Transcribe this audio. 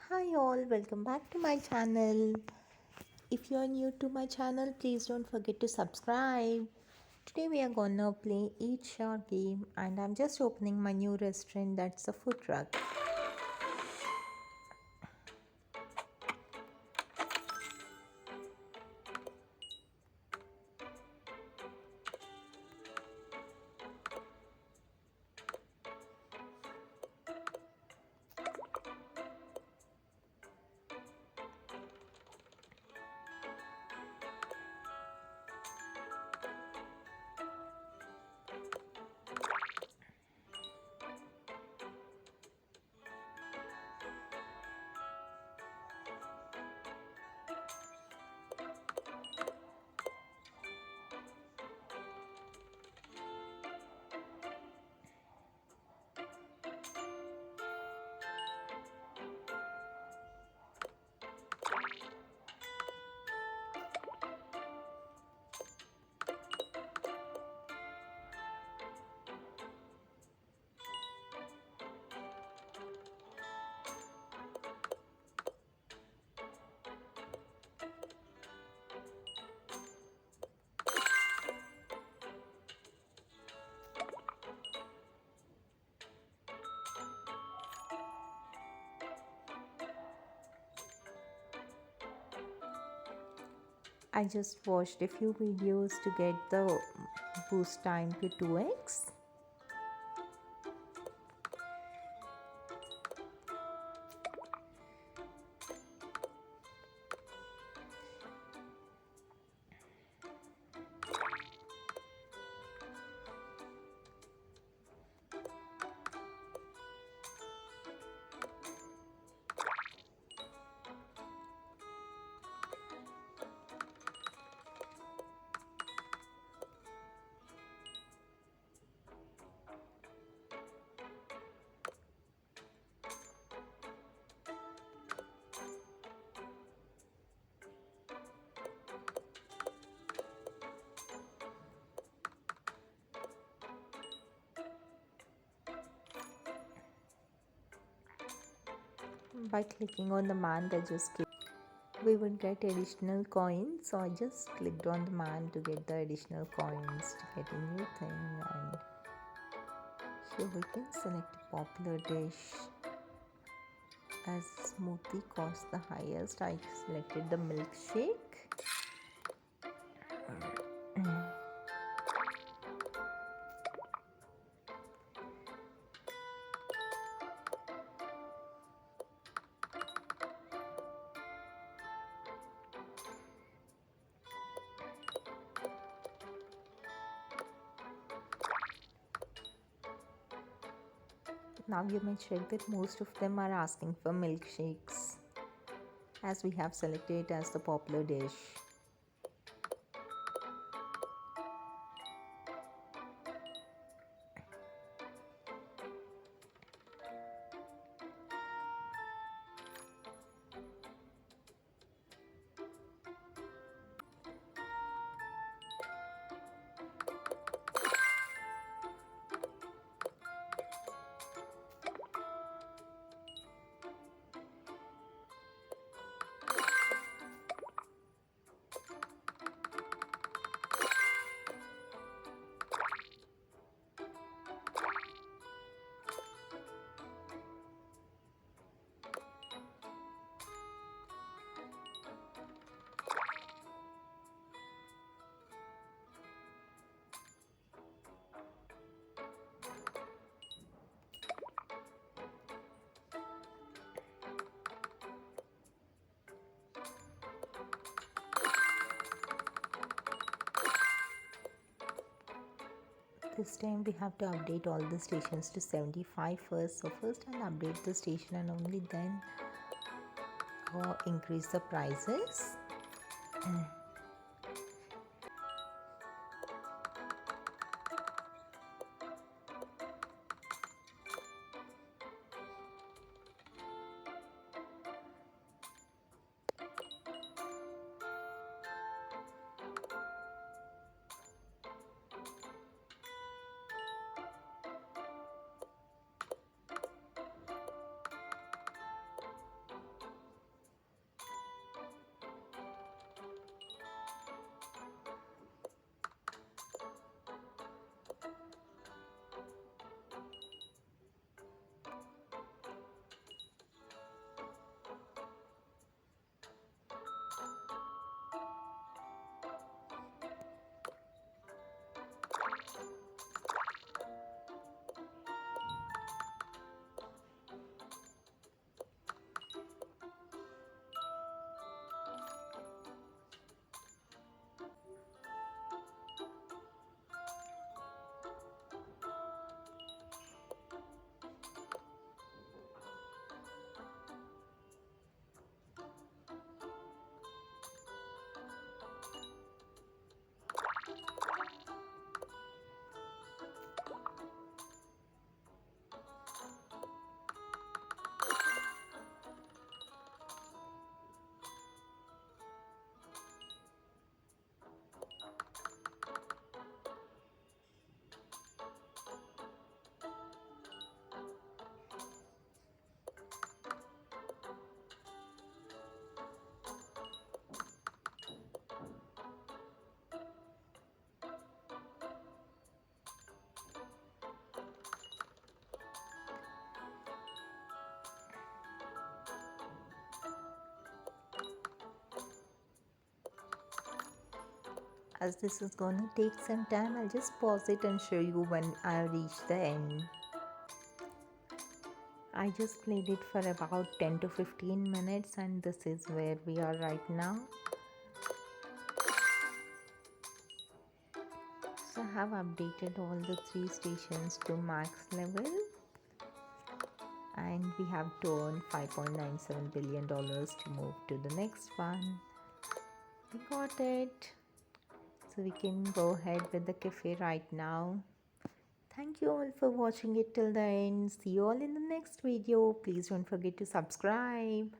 Hi all, welcome back to my channel. If you are new to my channel, please don't forget to subscribe. Today we are gonna play Eat Share game and I'm just opening my new restaurant, that's a food truck. I just watched a few videos to get the boost time to 2x. By clicking on the man that just came, we would get additional coins. So I just clicked on the man to get the additional coins to get a new thing, and here we can select a popular dish. As smoothie costs the highest, I selected the milkshake. Now you may check that most of them are asking for milkshakes as we have selected it as the popular dish. This time we have to update all the stations to 75 first. So first I'll update the station and only then increase the prices. As this is gonna take some time, I'll just pause it and show you when I reach the end. I just played it for about 10 to 15 minutes and this is where we are right now. So I have updated all the 3 stations to max level and we have to earn $5.97 billion to move to the next one. We got it. So we can go ahead with the cafe right now. Thank you all for watching it till the end. See you all in the next video. Please don't forget to subscribe.